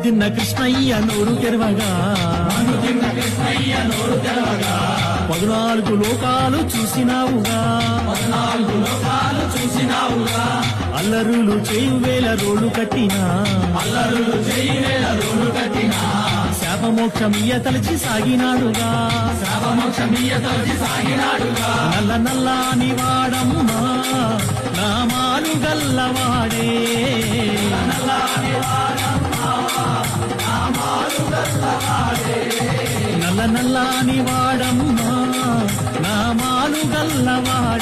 తిన్న కృష్ణయ్య నోరు తెరవగా 14 లోకాలు చూసినావుగా అల్లరులు చేయు వేల రోడ్లు కట్టినా శాపమోక్షమియ తలచి సాగినాడుగా నల్ల నల్లాని వాడమ్మా నామాలు గల్లవాడే నల్ల నల్లాని వాడమ్మా నామాలు గల్లవాడే